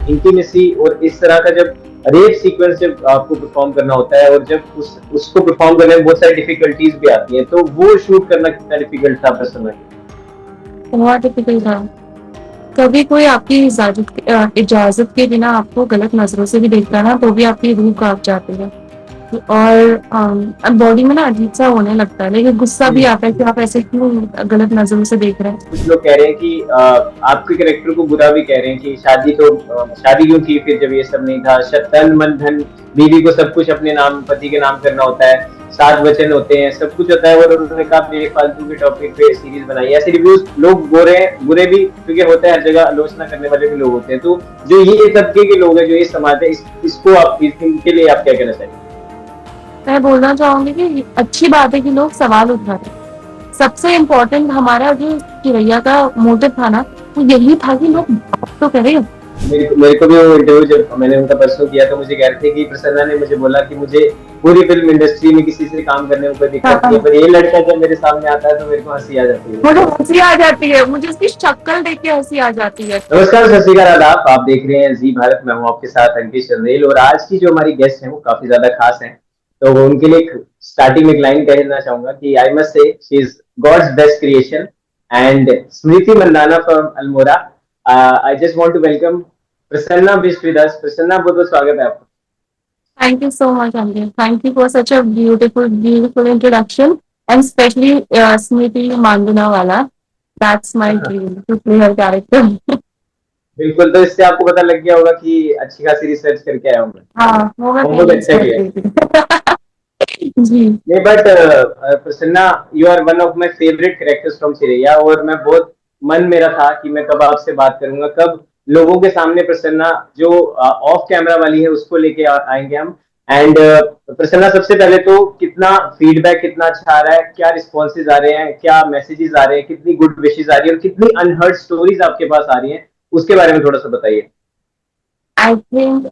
Intimacy और इस तरह का जब रेप सीक्वेंस जब आपको परफॉर्म करना होता है और जब उसको परफॉर्म करने में बहुत सारी डिफिकल्टीज भी आती हैं, तो वो शूट करना कितना डिफिकल्ट था पर्सनली? बहुत डिफिकल्ट था। कभी कोई आपकी इजाजत के बिना आपको गलत नजरों से भी देखता है ना, तो भी आपकी रूह कांप जाती है। और बॉडी में ना अजीब सा होने लगता है, लेकिन गुस्सा भी आता है कि आप ऐसे क्यों गलत नजरों से देख रहे हैं। कुछ लोग कह रहे हैं कि आपके कैरेक्टर को बुरा भी कह रहे हैं कि शादी क्यों की फिर जब ये सब नहीं था, तन मन धन बीवी को सब कुछ अपने नाम, पति के नाम करना होता है, 7 वचन होते हैं, सब कुछ होता है, और उन्होंने कहा बेफालतू के टॉपिक पे सीरीज बनाई। ऐसे रिव्यूज लोग बुरे भी, क्योंकि होता है हर जगह, आलोचना करने वाले भी लोग होते हैं। तो जो ये तबके के लोग हैं, जो ये समाज है, इसको आप, इनके लिए आप क्या कहना चाहिए? मैं बोलना चाहूंगी कि अच्छी बात है कि लोग सवाल उठा रहे हैं। सबसे इम्पोर्टेंट हमारा जो किरैया का मोटिव था ना, वो यही था कि लोग बात तो करें। मेरे को भी वो इंटरव्यू जब मैंने उनका परसों किया, तो मुझे कह रहे थे कि प्रसन्ना ने मुझे बोला कि मुझे पूरी फिल्म इंडस्ट्री में किसी से काम करने में कोई दिक्कत नहीं है, हाँ, पर ये लड़का जब मेरे सामने आता है तो मेरे को हंसी आ जाती है। मुझे हंसी आ जाती है, मुझे उसकी शक्ल देख के हंसी आ जाती है। नमस्कार, सत श्री अकाल, आदाब। आप देख रहे हैं जी भारत। मैं हूं आपके साथ अंकित चंदेल, और आज की जो हमारी गेस्ट हैं वो काफी ज्यादा खास हैं। तो वो उनके लिए स्टार्टिंग में एक लाइन कहना चाहूंगा कि I must say she is God's best creation, and Smriti Mandhana from Almora. I just want to welcome Prasanna Bisht with us. Prasanna, बहुत बहुत स्वागत है आपका। Thank you so much, Anil. Thank you for such a beautiful introduction. And especially Smriti Mandunawala. That's my dream to play her character. बिल्कुल, तो इससे आपको पता लग गया होगा कि अच्छी खासी रिसर्च करके आया हूँ मैं। हाँ, वो मैं होमवर्क पहले अच्छा से किया है। रही थी। जी। नहीं, but Prasanna, you are one of my favourite characters from Chiraiya, और मैं बहुत मन मेरा था कि मैं कब आपसे बात करूंगा, कब लोगों के सामने प्रसन्ना जो ऑफ कैमरा वाली है उसको लेके आएंगे हम। एंड प्रसन्ना, सबसे पहले तो कितना फीडबैक, कितना अच्छा आ रहा है, क्या रिस्पॉन्सेज आ रहे हैं, क्या मैसेजेस आ रहे हैं, कितनी गुड विशेज आ रही है, और कितनी अनहर्ड स्टोरीज आपके पास आ रही हैं, उसके बारे में थोड़ा सा बताइए। आई थिंक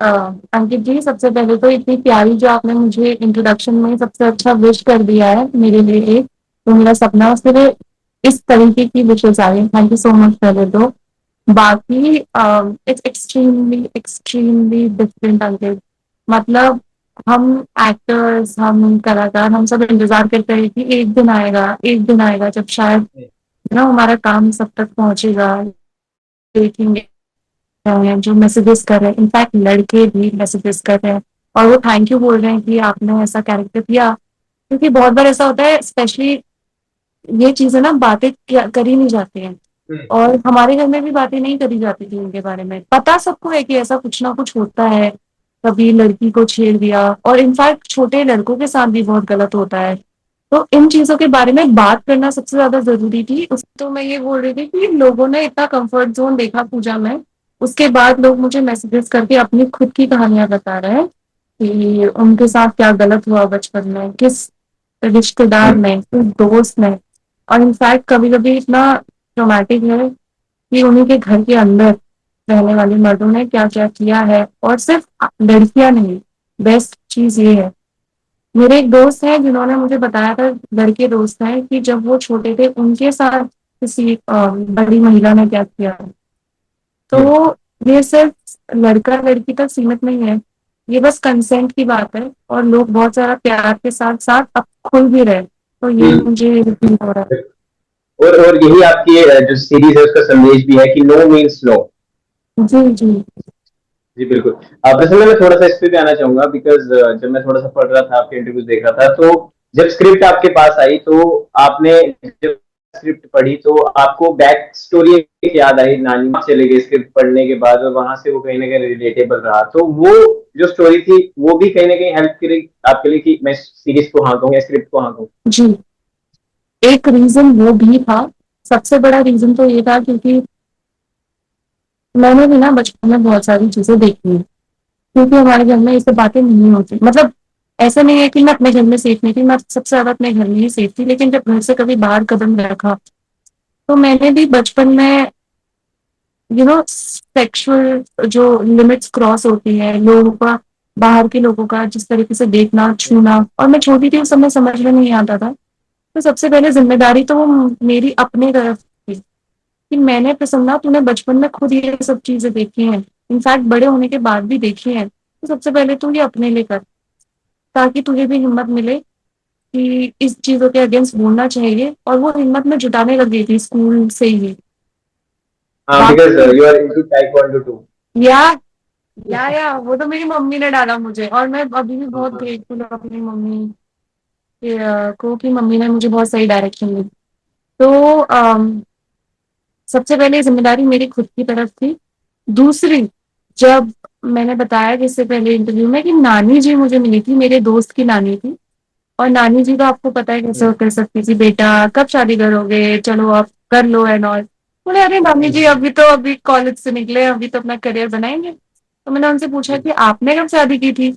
अंकित जी, सबसे पहले तो इतनी प्यारी जो आपने मुझे इंट्रोडक्शन में सबसे अच्छा विश कर दिया है मेरे लिए, एक तो मेरा सपना उसके लिए इस तरीके की विशेष आ रही है। थैंक यू सो मच पहले तो। बाकी इट्स एक्सट्रीमली एक्सट्रीमली डिफरेंट अंकित। मतलब हम एक्टर्स, हम कलाकार, हम सब इंतजार करते हैं कि एक दिन आएगा जब शायद ना हमारा काम सब तक पहुंचेगा, देखेंगे हैं जो मैसेजेस कर रहे हैं, इनफैक्ट लड़के भी मैसेजेस कर रहे हैं और वो थैंक यू बोल रहे हैं कि आपने ऐसा कैरेक्टर किया। क्योंकि बहुत बार ऐसा होता है, स्पेशली ये चीजें ना बातें करी नहीं जाती हैं, और हमारे घर में भी बातें नहीं करी जाती थी उनके बारे में। पता सबको है कि ऐसा कुछ ना कुछ होता है, कभी लड़की को छेड़ दिया, और इनफैक्ट छोटे लड़कों के साथ भी बहुत गलत होता है। तो इन चीजों के बारे में बात करना सबसे ज्यादा जरूरी थी। उस तो मैं ये बोल रही थी कि लोगों ने इतना कंफर्ट जोन देखा पूजा में, उसके बाद लोग मुझे मैसेजेस करके अपनी खुद की कहानियां बता रहे हैं कि उनके साथ क्या गलत हुआ बचपन में, किस रिश्तेदार ने, किस दोस्त ने। और इनफैक्ट कभी कभी इतना ट्रोमैटिक है कि उन्हीं के घर के अंदर रहने वाले मर्दों ने क्या क्या किया है। और सिर्फ लड़कियां नहीं, बेस्ट चीज ये है, मेरे एक दोस्त हैं जिन्होंने मुझे बताया था, लड़के दोस्त हैं, कि जब वो छोटे थे उनके साथ किसी बड़ी महिला ने क्या किया। तो ये सिर्फ लड़का लड़की तक सीमित नहीं है, ये बस कंसेंट की बात है, और लोग बहुत सारा प्यार के साथ साथ अब खुल भी रहे। तो ये मुझे फील हो रहा है। और यही आपकी जो सीरीज है उसका संदेश भी है कि नो मीन्स नो। जी जी। जी बिल्कुल। प्रसन्न, मैं थोड़ा सा इस पे भी आना चाहूंगा, बिकॉज जब मैं थोड़ा सा पढ़ रहा था, आपके इंटरव्यूज देख रहा था, तो जब स्क्रिप्ट आपके पास आई, तो आपने जब स्क्रिप्ट पढ़ी तो आपको बैक स्टोरी याद आई, नानी चले गए स्क्रिप्ट पढ़ने के बाद, और वहां से वो कहीं ना कहीं रिलेटेबल रहा। तो वो जो स्टोरी थी वो भी कहीं ना कहीं हेल्प करी आपके लिए कि मैं सीरीज को हाँ कहूँ या स्क्रिप्ट को हाँ कहूँ? जी, एक रीजन वो भी था। सबसे बड़ा रीजन तो ये था क्योंकि मैंने भी ना बचपन में बहुत सारी चीजें देखी हैं। क्योंकि हमारे घर में ये सब बातें नहीं होती, मतलब ऐसा नहीं है कि मैं अपने घर में सेफ नहीं थी, मैं सबसे ज्यादा अपने घर में ही सेफ थी, लेकिन जब घर से कभी बाहर कदम रखा तो मैंने भी बचपन में सेक्सुअल जो लिमिट्स क्रॉस होती है लोगों का, बाहर के लोगों का जिस तरीके से देखना छूना, और मैं छोटी थी उस समय समझ में नहीं आता था। तो सबसे पहले जिम्मेदारी तो वो मेरी अपनी तरफ थी कि मैंने, प्रसन्ना तूने बचपन में खुद ये सब चीजें देखी हैं, इनफैक्ट बड़े होने के बाद भी देखी हैं, तो सबसे पहले तू ये अपने लिए कर, ताकि तुझे भी हिम्मत मिले कि इस चीज़ों के अगेंस्ट बोलना चाहिए। और वो हिम्मत मैं जुटाने लग गई थी स्कूल से ही। हाँ, बिकॉज बाकी you are into taekwondo too. या वो तो मेरी मम्मी ने डाला मुझे, और मैं अभी भी बहुत हाँ। ग्रेटफुल हूँ अपनी मम्मी को कि मम्मी ने मुझे बहुत सही डायरेक्शन दी। तो सबसे पहले जिम्मेदारी मेरी खुद की तरफ थी। दूसरी, जब मैंने बताया कि इससे पहले इंटरव्यू में कि नानी जी मुझे मिली थी, मेरे दोस्त की नानी थी। और नानी जी तो आपको पता है कैसे कर सकती थी, बेटा कब शादी करोगे, चलो आप कर लो एंड ऑल। बोले अरे नानी जी अभी कॉलेज से निकले, अभी तो अपना करियर बनाएंगे। तो मैंने उनसे पूछा कि आपने कब शादी की थी।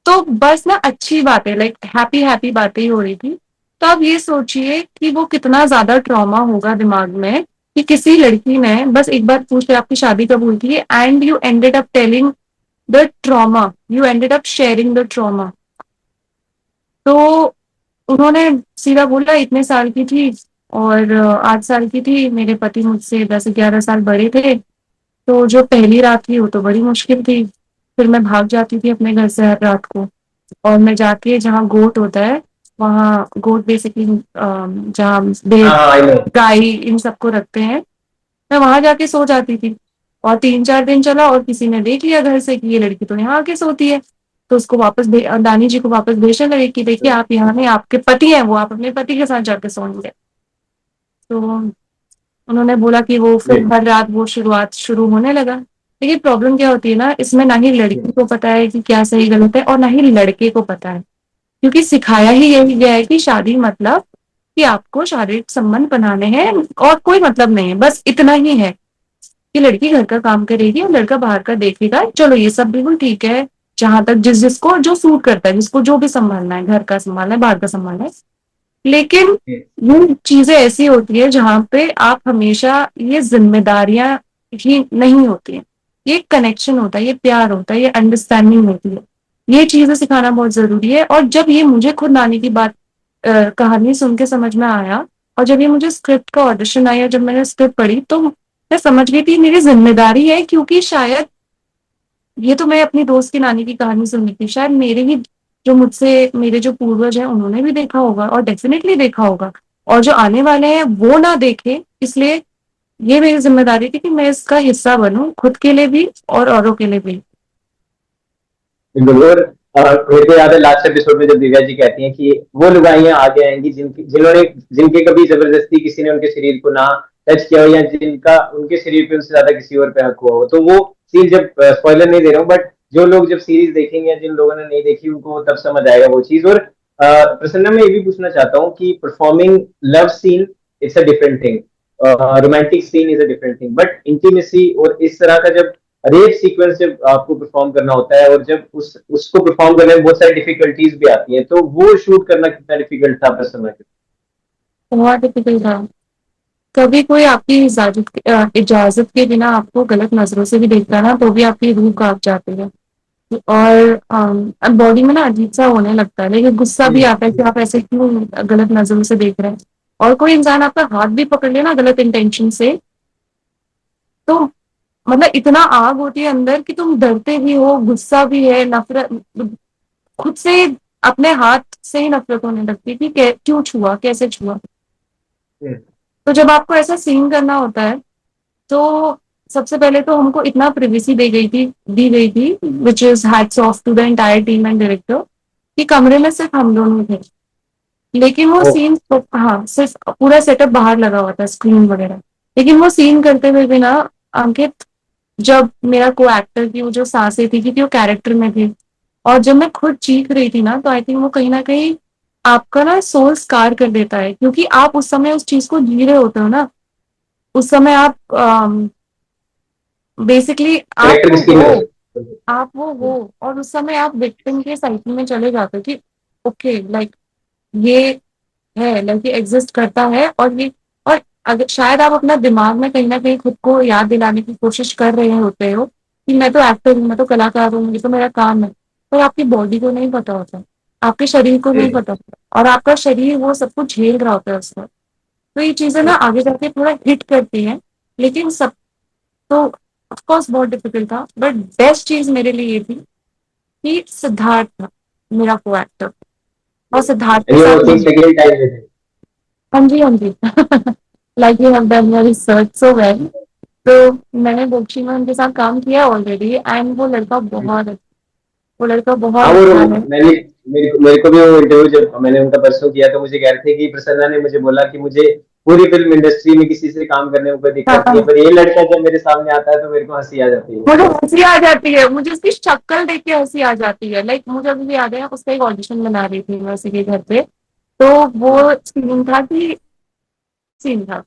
तो बस ना अच्छी बातें, लाइक हैप्पी हैप्पी बातें ही हो रही थी। तो आप ये सोचिए कि वो कितना ज्यादा ट्रॉमा होगा दिमाग में, कि किसी लड़की ने बस एक बार पूछ लिया आपकी शादी कब हुई थी, and you ended up telling the trauma, you ended up sharing the trauma. तो उन्होंने सीधा बोला इतने साल की थी, और 8 साल की थी, मेरे पति मुझसे 10-11 साल बड़े थे। तो जो पहली रात थी वो तो बड़ी मुश्किल थी। फिर मैं भाग जाती थी अपने घर से हर रात को, और मैं जाके जहाँ गोट होता है, वहाँ गोट बेसिकली जहाँ हाँ, भेड़ हाँ, आई नो। गाय इन सबको रखते हैं, मैं वहां जाके सो जाती थी। और 3-4 दिन चला और किसी ने देख लिया घर से कि ये लड़की तो यहाँ आके सोती है। तो उसको दानी जी को वापस भेजने लगे कि देखिए आप यहाँ नहीं, आपके पति हैं वो, आप अपने पति के साथ जाके सोएंगे। तो उन्होंने बोला कि वो फिर जी। हर रात वो शुरुआत शुरू होने लगा। लेकिन प्रॉब्लम क्या होती है ना, इसमें ना ही लड़की को पता है कि क्या सही गलत है, और ना ही लड़के को पता है। क्योंकि सिखाया ही यही गया है कि शादी मतलब कि आपको शारीरिक संबंध बनाने हैं, और कोई मतलब नहीं है, बस इतना ही है कि लड़की घर का काम करेगी और लड़का बाहर का देखेगा। चलो ये सब बिल्कुल ठीक है, जहां तक जिसको जो सूट करता है, जिसको जो भी संभालना है, घर का संभालना है बाहर का संभालना है। लेकिन ये चीजें ऐसी होती है जहां पे आप हमेशा, ये जिम्मेदारियां ही नहीं होती हैं, ये कनेक्शन होता है, ये प्यार होता है, ये अंडरस्टैंडिंग होती है। ये चीजें सिखाना बहुत जरूरी है। और जब ये मुझे खुद नानी की बात कहानी सुन के समझ में आया, और जब ये मुझे स्क्रिप्ट का ऑडिशन आया, जब मैंने स्क्रिप्ट पढ़ी, तो मैं समझ गई थी मेरी जिम्मेदारी है। क्योंकि शायद ये तो मैं अपनी दोस्त की नानी की कहानी सुनी थी, शायद मेरे ही जो मुझसे मेरे जो पूर्वज हैं उन्होंने भी देखा होगा, और डेफिनेटली देखा होगा, और जो आने वाले हैं वो ना देखे, इसलिए ये मेरी जिम्मेदारी थी कि मैं इसका हिस्सा बनूं, खुद के लिए भी और औरों के लिए भी। बिल्कुल। और मेरे को याद है लास्ट एपिसोड में जब दिव्या जी कहती हैं कि वो लुगाइयां आगे आएंगी जिन्होंने जिनके कभी जबरदस्ती किसी ने उनके शरीर को ना टच किया हो, या जिनका उनके शरीर पे उनसे ज्यादा किसी और पे हक हुआ हो। तो वो सीन, जब स्पॉइलर नहीं दे रहा हूँ, बट जो लोग जब सीरीज देखेंगे, जिन लोगों ने नहीं देखी उनको तब समझ आएगा वो चीज। और प्रसन्ना, मैं ये भी पूछना चाहता हूँ कि performing love scene it's a different thing, romantic scene is a different thing, but intimacy और इस तरह का जब रेप सीक्वेंस जब आपको परफॉर्म करना होता है, और जब उसको परफॉर्म करने में बहुत सारी डिफिकल्टीज भी आती हैं, तो वो शूट करना कितना डिफिकल्ट था प्रसन्न? बहुत डिफिकल्ट था। कभी कोई आपकी इजाजत के बिना आपको गलत नजरों से भी देखता है ना, तो भी आपकी रूह कांप जाती है। और बॉडी में ना अजीब सा होने लगता है, लेकिन गुस्सा भी आता है कि आप ऐसे क्यों गलत नजरों से देख रहे हैं। और कोई इंसान आपका हाथ भी पकड़ ले ना गलत इंटेंशन से, तो मतलब इतना आग होती है अंदर कि तुम डरते भी हो, गुस्सा भी है, नफरत खुद से, अपने हाथ से ही नफरत होने लगती है कि क्यों छुआ, कैसे छुआ। तो जब आपको ऐसा सीन करना होता है, तो सबसे पहले तो हमको इतना प्रिवेसी दी गई थी which is hats off to the entire team and director, कि कमरे में सिर्फ हम दोनों थे। लेकिन वो सीन, हाँ सिर्फ पूरा सेटअप बाहर लगा हुआ था, स्क्रीन वगैरह। लेकिन वो सीन करते हुए भी ना अंकित, जब मेरा को एक्टर की वो जो सांसें थी, क्योंकि वो कैरेक्टर में थी, और जब मैं खुद चीख रही थी ना, तो आई थिंक वो कहीं ना कहीं आपका ना सोल स्कार कर देता है, क्योंकि आप उस समय उस चीज को जी रहे होते हो ना। उस समय आप बेसिकली कैरेक्टर की स्किन है। आप वो हो, और उस समय आप विक्टिम के साइकिल में चले जाते हो कि ओके लाइक ये है, लाइक ये एग्जिस्ट करता है, और ये, और अगर शायद आप अपना दिमाग में कहीं ना कहीं खुद को याद दिलाने की कोशिश कर रहे होते हो कि मैं तो एक्टर हूँ, मैं तो कलाकार हूँ, ये तो मेरा काम है। पर आपकी बॉडी को नहीं पता होता, आपके शरीर को नहीं पता होता, और आपका शरीर वो सब कुछ झेल रहा होता है उसमें। तो ये चीजें ना आगे जाके थोड़ा हिट करती हैं। लेकिन सब तो ऑफ कोर्स बहुत डिफिकल्ट था, बट बेस्ट चीज मेरे लिए ये थी कि सिद्धार्थ था मेरा को एक्टर, और सिद्धार्थ एंड के यू साथ वर्किंग सेकंड टाइम विद हाँ जी, हाँ जी। Like you have done your research so well. तो मैंने बोक्शी में उनके साथ काम किया ऑलरेडी, एंड हिम। वो लड़का बहुत हाँ वो अच्छा है। मैंने मेरे को भी वो इंटरव्यू जब मैंने उनका परसों किया तो मुझे कह रहे थे कि प्रसन्ना ने मुझे बोला कि मुझे पूरी फिल्म इंडस्ट्री में किसी से काम करने में कोई दिक्कत नहीं है, हाँ, पर ये लड़का जब मेरे सामने आता है तो मेरे को हंसी आ जाती है। मुझे हंसी आ जाती है, मुझे उसकी शक्ल देख के हंसी आ जाती है। लाइक मुझे अभी भी याद है, उसका एक ऑडिशन बना रही थी मैं उसी के घर पे। तो वो सीन था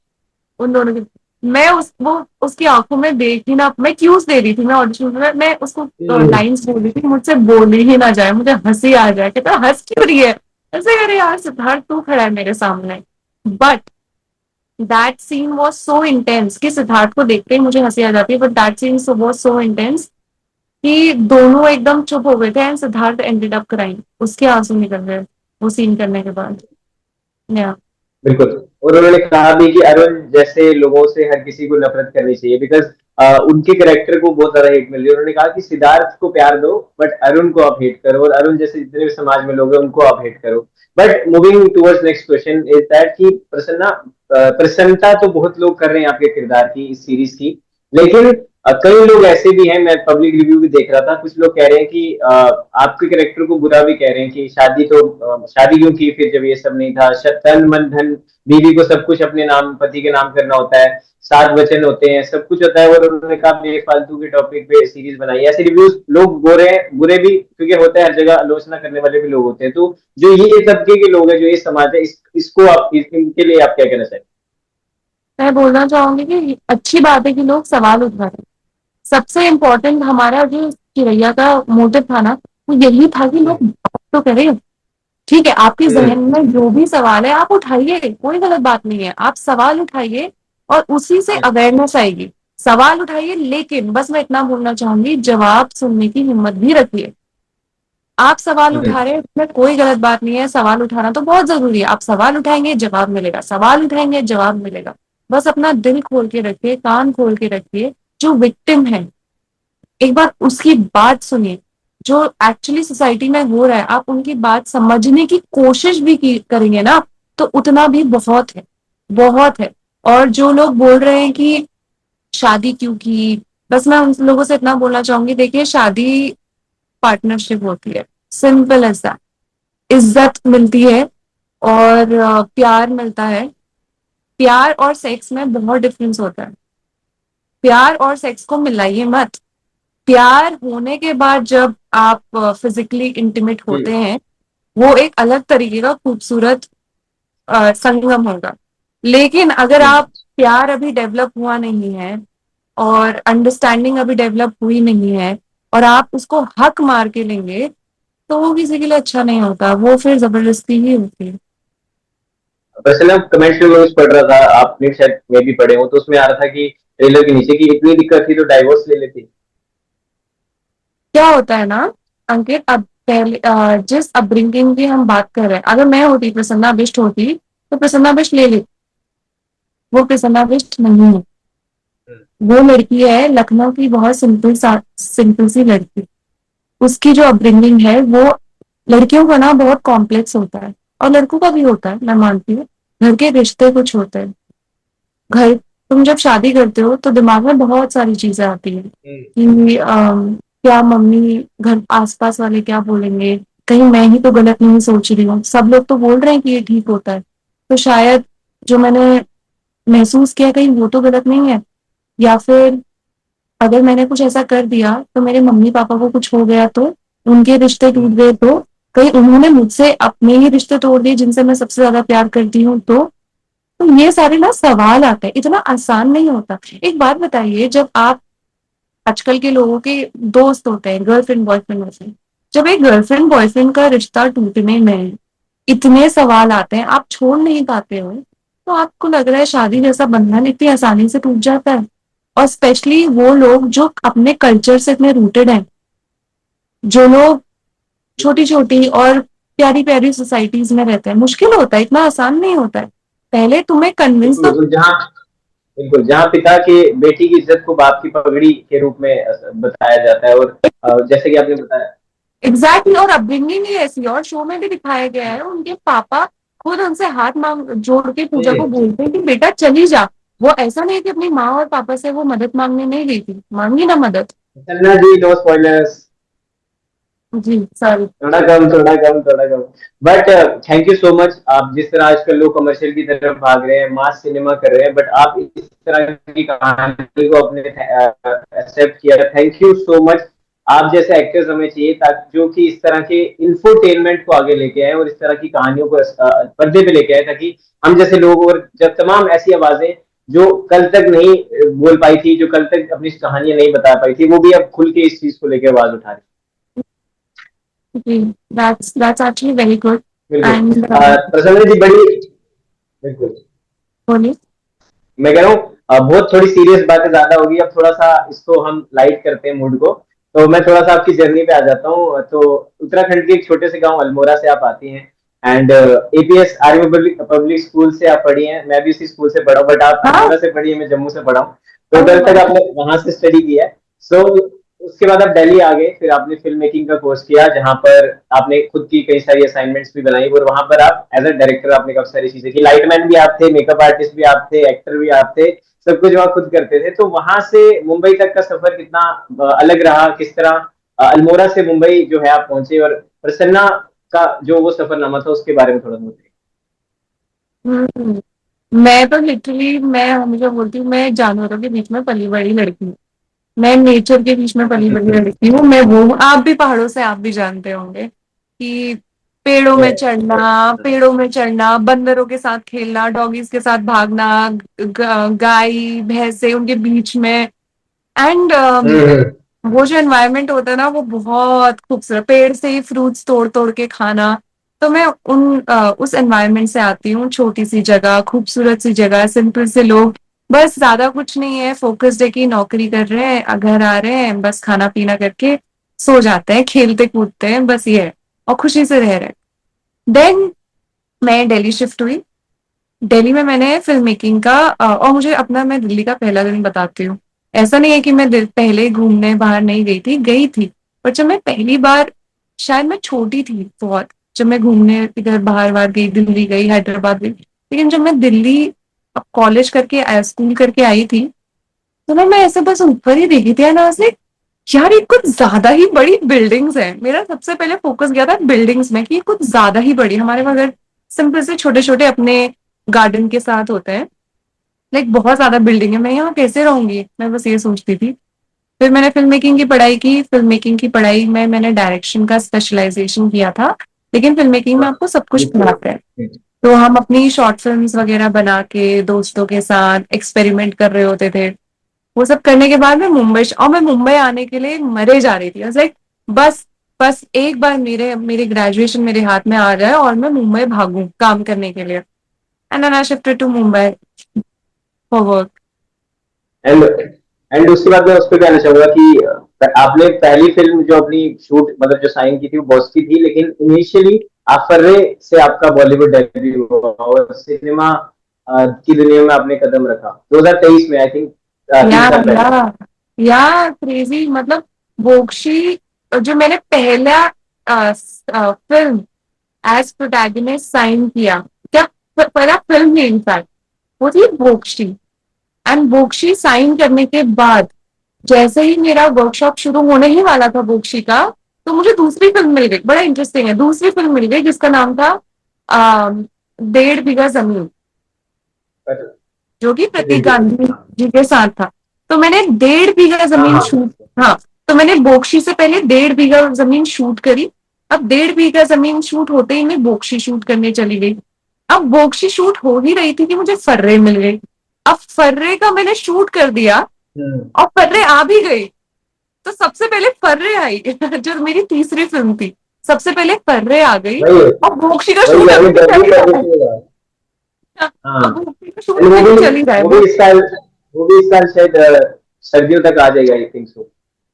उन दोनों की। मैं उस वो उसकी आंखों में देख ही ना, मैं क्यूज दे रही थी, मैं ऑडिशन में मैं उसको हम्म। लाइंस बोल रही थी, मुझसे बोल ही ना जाए, मुझे हंसी आ जाए, कहता हंस क्यों रही है ऐसे, अरे यार सिद्धार्थ तू खड़ा है मेरे सामने। But that scene was so intense कि सिद्धार्थ को देखते ही मुझे हंसी आ जाती है, but that scene was so intense कि दोनों एकदम चुप हो गए थे, and Siddharth ended up crying, उसके आंसू निकल गए वो सीन करने के बाद। या बिल्कुल। और उन्होंने कहा भी कि अरुण जैसे लोगों से हर किसी को नफरत करनी चाहिए, बिकॉज उनके कैरेक्टर को बहुत ज्यादा हेट मिल रही है। उन्होंने कहा कि सिद्धार्थ को प्यार दो बट अरुण को आप हेट करो, और अरुण जैसे जितने भी समाज में लोग हैं उनको आप हेट करो। But moving towards next question is that कि प्रसन्नता तो बहुत लोग कर रहे हैं आपके किरदार की, इस सीरीज की, लेकिन कई लोग ऐसे भी हैं, मैं पब्लिक रिव्यू भी देख रहा था, कुछ लोग कह रहे हैं कि आपके कैरेक्टर को बुरा भी कह रहे हैं कि शादी क्यों की फिर जब ये सब नहीं था, तन मन धन बीवी को सब कुछ अपने नाम पति के नाम करना होता है, 7 वचन होते हैं, सब कुछ होता है, और उन्होंने कहा बेफालतू के टॉपिक पे सीरीज बनाई। ऐसे रिव्यूज लोग बुरे हैं, बुरे भी क्योंकि होता है, हर जगह आलोचना करने वाले भी लोग होते हैं। तो जो ये तबके के लोग हैं, जो ये समाज है, इसको आप इनके लिए आप क्या कहना चाहेंगे? मैं बोलना चाहूंगी कि अच्छी बात है कि लोग सवाल उठा रहे हैं। सबसे इम्पोर्टेंट हमारा जो चिरैया का मोटिव था ना, वो यही था कि लोग बात तो करें। ठीक है, आपके जहन में जो भी सवाल है आप उठाइए, कोई गलत बात नहीं है, आप सवाल उठाइए और उसी से अवेयरनेस आएगी। सवाल उठाइए, लेकिन बस मैं इतना बोलना चाहूंगी, जवाब सुनने की हिम्मत भी रखिए। आप सवाल उठा रहे हैं, इसमें कोई गलत बात नहीं है, सवाल उठाना तो बहुत जरूरी है। आप सवाल उठाएंगे जवाब मिलेगा, सवाल उठाएंगे जवाब मिलेगा। बस अपना दिल खोल के रखिए, कान खोल के रखिए। जो विक्टिम है, एक बार उसकी बात सुनिए। जो एक्चुअली सोसाइटी में हो रहा है, आप उनकी बात समझने की कोशिश भी करेंगे ना, तो उतना भी बहुत है, बहुत है। और जो लोग बोल रहे हैं कि शादी क्यों की, बस मैं उन लोगों से इतना बोलना चाहूंगी, देखिए शादी पार्टनरशिप होती है, सिंपल एज दैट। इज्जत मिलती है और प्यार मिलता है। प्यार और सेक्स में बहुत डिफरेंस होता है। प्यार और सेक्स को मिलाइए मत। प्यार होने के बाद जब आप फिजिकली इंटीमेट होते हैं, वो एक अलग तरीके का खूबसूरत संगम होगा। लेकिन अगर आप प्यार अभी डेवलप हुआ नहीं है और अंडरस्टैंडिंग अभी डेवलप हुई नहीं है, और आप उसको हक मार के लेंगे, तो वो किसी के लिए अच्छा नहीं होता, वो फिर जबरदस्ती ही होती है। वैसे ना कमेंट्स में मैं पढ़ रहा था, आपने शायद मैं भी पढ़े हो, तो उसमें आ रहा था कि ट्रेलर के नीचे की इतनी दिक्कत थी तो डाइवोर्स ले लेती। क्या होता है ना अंकित, अब पहले जिस अपब्रिंगिंग की हम बात कर रहे हैं, अगर मैं होती, प्रसन्ना बिष्ट होती, तो प्रसन्ना बिष्ट ले लेती। वो प्रसन्ना बिष्ट नहीं है। वो लड़की है लखनऊ की, बहुत सिंपल सी लड़की। उसकी जो अपब्रिंगिंग है वो, लड़कियों का ना बहुत कॉम्प्लेक्स होता है, और लड़कों का भी होता है, मैं मानती हूँ। घर के रिश्ते कुछ होते हैं। घर तुम जब शादी करते हो तो दिमाग में बहुत सारी चीजें आती हैं कि क्या मम्मी, घर आसपास वाले क्या बोलेंगे, कहीं मैं ही तो गलत नहीं सोच रही हूँ, सब लोग तो बोल रहे हैं कि ये ठीक होता है, तो शायद जो मैंने महसूस किया कहीं वो तो गलत नहीं है। या फिर अगर मैंने कुछ ऐसा कर दिया तो मेरे मम्मी पापा को कुछ हो गया, तो उनके रिश्ते टूट गए, तो कहीं उन्होंने मुझसे अपने ही रिश्ते तोड़ दिए जिनसे मैं सबसे ज्यादा प्यार करती हूँ, तो ये सारे ना सवाल आते हैं, इतना आसान नहीं होता। एक बात बताइए, जब आप, आजकल के लोगों के दोस्त होते हैं, गर्लफ्रेंड बॉयफ्रेंड होते हैं, जब एक गर्लफ्रेंड बॉयफ्रेंड का रिश्ता टूटने में इतने सवाल आते हैं, आप छोड़ नहीं पाते हो, तो आपको लग रहा है शादी जैसा बंधन इतनी आसानी से टूट जाता है? और स्पेशली वो लोग जो अपने कल्चर से इतने रूटेड हैं, जो लोग छोटी छोटी और प्यारी प्यारी सोसाइटीज में रहते हैं, मुश्किल होता है, इतना आसान नहीं होता है। पहले तुम्हें कन्विंस बिल्कुल तो, बिल्कुल। जहाँ बिल्कुल, जहाँ पिता के बेटी की इज्जत को बाप की पगड़ी के रूप में बताया जाता है, और जैसे कि आपने बताया। एग्जैक्टली, और अपब्रिंगिंग ही ऐसी है, और शो में भी दिखाया गया है उनके पापा खुद उनसे हाथ मांग जोड़ के पूजा को हम्म। बोलते हैं कि बेटा चली जा। वो ऐसा नहीं है कि अपनी माँ और पापा से वो मदद मांगने नहीं गई थी, मांगी ना मदद। Channa ji, no spoilers. जी सॉरी। थोड़ा कम, थोड़ा कम, थोड़ा कम। But thank you so much. आप जिस तरह आजकल लोग कमर्शियल की तरफ भाग रहे हैं, मास सिनेमा कर रहे हैं, बट आप इस तरह की कहानी को अपने एक्सेप्ट किया, थैंक यू सो मच। आप जैसे एक्टर्स हमें चाहिए, ताकि जो कि इस तरह के इंफोटेनमेंट को आगे लेके आए और इस तरह की कहानियों को पर्दे पे लेके आए, ताकि हम जैसे लोग और जब तमाम ऐसी आवाजें जो कल तक नहीं बोल पाई थी, जो कल तक अपनी कहानियां नहीं बता पाई थी, वो भी अब खुल के इस चीज को लेकर आवाज उठा रही। जी, दैट्स एक्चुअली वेरी गुड। बिल्कुल। एंड प्रसन्न जी, बड़ी बिल्कुल, बोलिए। मैं कह रहा हूँ बहुत थोड़ी सीरियस बातें ज्यादा होगी, अब थोड़ा सा इसको हम लाइट करते हैं मूड को। तो मैं थोड़ा सा आपकी जर्नी पे आ जाता हूँ। तो उत्तराखंड के एक छोटे से गांव अल्मोड़ा से आप आती हैं, and APS army public public school से आप पढ़ी हैं। मैं भी इसी स्कूल से पढ़ा हूँ, बट आप हाँ। अल्मोड़ा से पढ़ी है, मैं जम्मू से पढ़ा हूँ। तो अरे 12th तक वाह। आपने वहां से स्टडी किया है। सो उसके बाद आप दिल्ली आ गए, फिर आपने फिल्म मेकिंग का कोर्स किया, जहां पर आपने खुद की कई सारी असाइनमेंट्स भी बनाई, और वहां पर आप एज अ डायरेक्टर आपने काफी सारी चीजें की। लाइटमैन भी आप थे, मेकअप आर्टिस्ट भी आप थे, एक्टर भी आप थे, सब कुछ वहां खुद करते थे। तो वहां से मुंबई तक का सफर कितना अलग रहा, किस तरह अल्मोड़ा से मुंबई जो है आप पहुंचे, और प्रसन्ना का जो वो सफरनामा था उसके बारे में थोड़ा बताइए। हम्म, मैं तो लिटरली, मैं हमेशा बोलती हूँ मैं जानवरों के बीच में पली बड़ी लड़की हूँ। मैं नेचर के बीच में पली बड़ी लड़की हूँ। मैं वो हूँ, आप भी पहाड़ों से आप भी जानते होंगे कि पेड़ों में चढ़ना, बंदरों के साथ खेलना, डॉगीज के साथ भागना, गाय भैंसे उनके बीच में। एंड हम्म। वो जो एनवायरनमेंट होता है ना, वो बहुत खूबसूरत, पेड़ से ही फ्रूट्स तोड़ तोड़ के खाना। तो मैं उस एनवायरनमेंट से आती हूँ, छोटी सी जगह, खूबसूरत सी जगह, सिंपल से लोग, बस ज्यादा कुछ नहीं है, फोकस्ड है कि नौकरी कर रहे हैं, घर आ रहे हैं, बस खाना पीना करके सो जाते हैं, खेलते कूदते हैं, बस ये है, और खुशी से रह रहे हैं। देन मैं दिल्ली शिफ्ट हुई। दिल्ली में मैंने फिल्म मेकिंग का और मुझे अपना, मैं दिल्ली का पहला दिन बताती हूँ। ऐसा नहीं है कि मैं पहले घूमने बाहर नहीं गई थी, गई थी। पर जब मैं पहली बार, शायद मैं छोटी थी बहुत, जब मैं घूमने इधर बाहर बाहर गई, दिल्ली गई, हैदराबाद गई, लेकिन जब मैं दिल्ली अब कॉलेज करके स्कूल करके आई थी, तो ना मैं ऐसे बस ऊपर ही देखी थी ना से, यार ये कुछ ज्यादा ही बड़ी बिल्डिंग्स है। मेरा सबसे पहले फोकस गया था बिल्डिंग्स में कि ये कुछ ज्यादा ही बड़ी, हमारे वहाँ घर सिंपल से छोटे छोटे अपने गार्डन के साथ होते हैं, लाइक बहुत ज्यादा बिल्डिंग है, मैं यहाँ कैसे रहूंगी, मैं बस ये सोचती थी। फिर मैंने फिल्म मेकिंग की पढ़ाई की। फिल्म मेकिंग की पढ़ाई में मैंने डायरेक्शन का स्पेशलाइजेशन किया था, लेकिन फिल्म मेकिंग में आपको सब कुछ पढ़ाते हैं। तो हम अपनी शॉर्ट फिल्म्स वगैरह बना के दोस्तों के साथ एक्सपेरिमेंट कर रहे होते थे। वो सब करने के बाद मैं मुंबई आने के लिए मरे जा रही थी, लाइक बस बस एक बार मेरे मेरे ग्रेजुएशन मेरे हाथ में आ जाए और मैं मुंबई भागूं काम करने के लिए। And then I shifted to Mumbai for work. And and उसके बाद मैं उस पर कहना चाहूंगा कि आपने पहली फिल्म जो अपनी शूट मतलब जो साइन की थी वो बॉस की थी, लेकिन इनिशियली आप फर्रे से आपका बॉलीवुड डेब्यू हुआ और सिनेमा की दुनिया में आपने कदम रखा 2023 में, आई थिंक या 3 साल पहले। क्रेजी, मतलब बोक्शी, जो मैंने पहला फिल्म एज प्रोटैगनिस्ट साइन किया, क्या पहला फिल्म ही इनफैक्ट, वो थी बोक्शी। एंड बोक्शी साइन करने के बाद, जैसे ही मेरा वर्कशॉप शुरू होने ही वाला था बोक्शी का, तो मुझे दूसरी फिल्म मिल गई। बड़ा इंटरेस्टिंग है, दूसरी फिल्म मिल गई जिसका नाम था आ, 1.5 बीघा जमीन, जो कि प्रतीक गांधी जी के साथ था। तो मैंने 1.5 बीघा हाँ जमीन हाँ। शूट, हाँ, तो मैंने बोक्शी से पहले 1.5 बीघा जमीन शूट करी। अब 1.5 बीघा जमीन शूट होते ही मैं बोक्शी शूट करने चली गई। अब बोक्शी शूट हो ही रही थी कि मुझे फर्रे मिल गई। अब फर्रे का मैंने शूट कर दिया हम्म। और फर्रे आ भी गई। तो सबसे पहले फर्रे आई जो मेरी तीसरी फिल्म थी, सबसे पहले फर्रे आ गई वही और मोक्षी का वही शूट अभी अभी भी डेब्यू चल ही कर रहा है। देती है। हाँ। अब मोक्षी का शूट एंड अभी भी चल ही रहा है वो वो। भी इस साल, वो भी इस साल शायद सर्दियों तक आ जाएगा, आई थिंक सो।